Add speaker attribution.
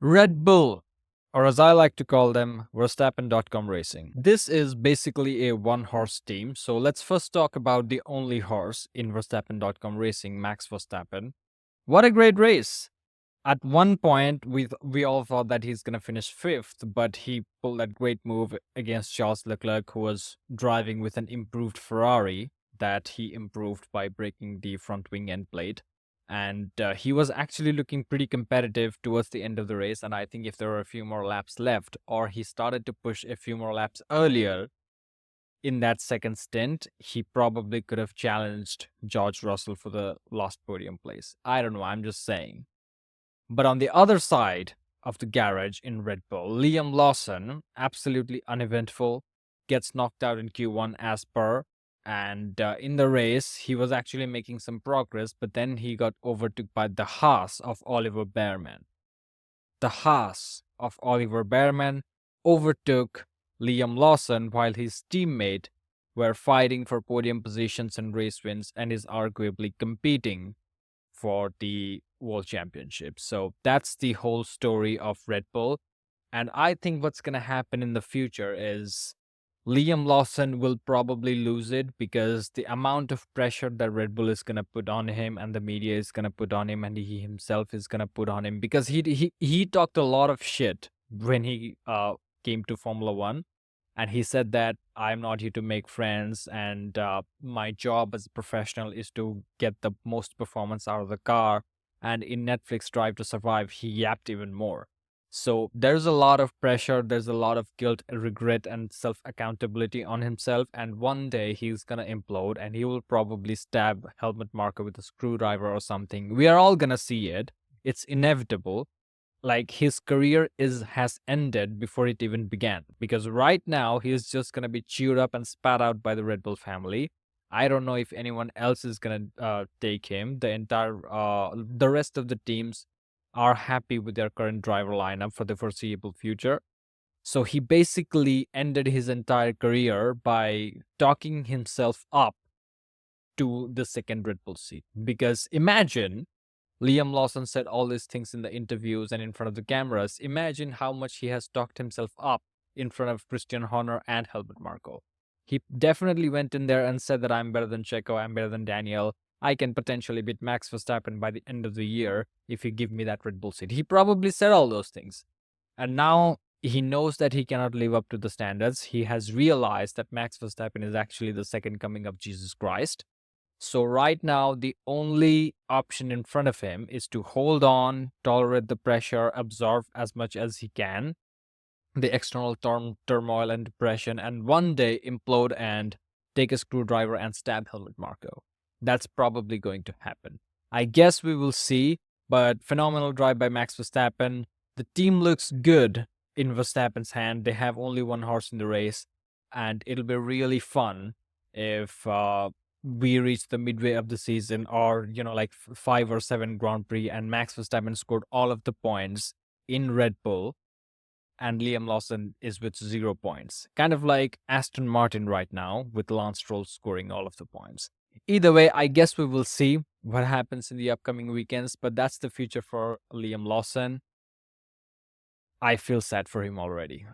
Speaker 1: Red Bull, or as I like to call them, Verstappen.com Racing. This is basically a one horse team. So let's first talk about the only horse in Verstappen.com Racing, Max Verstappen. What a great race! At one point, we all thought that he's gonna finish fifth, but he pulled that great move against Charles Leclerc, who was driving with an improved Ferrari that he improved by breaking the front wing end plate. And he was actually looking pretty competitive towards the end of the race. And I think if there were a few more laps left, or he started to push a few more laps earlier in that second stint, he probably could have challenged George Russell for the last podium place. I don't know, I'm just saying. But on the other side of the garage in Red Bull, Liam Lawson, absolutely uneventful, gets knocked out in Q1 as per. And in the race, he was actually making some progress, but then he got overtook by the Haas of Oliver Behrman. The Haas of Oliver Behrman overtook Liam Lawson while his teammate were fighting for podium positions and race wins and is arguably competing for the World Championship. So that's the whole story of Red Bull. And I think what's going to happen in the future is Liam Lawson will probably lose it because the amount of pressure that Red Bull is going to put on him and the media is going to put on him and he himself is going to put on him because he talked a lot of shit when he came to Formula 1, and he said that I'm not here to make friends and my job as a professional is to get the most performance out of the car. And in Netflix Drive to Survive, he yapped even more. So there's a lot of pressure, there's a lot of guilt, regret, and self accountability on himself. And one day he's gonna implode and he will probably stab Helmut Marko with a screwdriver or something. We are all gonna see it. It's inevitable. Like his career has ended before it even began. Because right now he's just gonna be chewed up and spat out by the Red Bull family. I don't know if anyone else is gonna take him. The rest of the teams are happy with their current driver lineup for the foreseeable future. So he basically ended his entire career by talking himself up to the second Red Bull seat. Because imagine Liam Lawson said all these things in the interviews and in front of the cameras. Imagine how much he has talked himself up in front of Christian Horner and Helmut Marko. He definitely went in there and said that I'm better than Checo, I'm better than Daniel. I can potentially beat Max Verstappen by the end of the year if you give me that Red Bull seat. He probably said all those things. And now he knows that he cannot live up to the standards. He has realized that Max Verstappen is actually the second coming of Jesus Christ. So right now, the only option in front of him is to hold on, tolerate the pressure, absorb as much as he can, the external turmoil and depression, and one day implode and take a screwdriver and stab Helmut Marko. That's probably going to happen. I guess we will see, but phenomenal drive by Max Verstappen. The team looks good in Verstappen's hand. They have only one horse in the race, and it'll be really fun if we reach the midway of the season or, like 5 or 7 Grand Prix and Max Verstappen scored all of the points in Red Bull and Liam Lawson is with 0 points. Kind of like Aston Martin right now, with Lance Stroll scoring all of the points. Either way, I guess we will see what happens in the upcoming weekends, but that's the future for Liam Lawson. I feel sad for him already.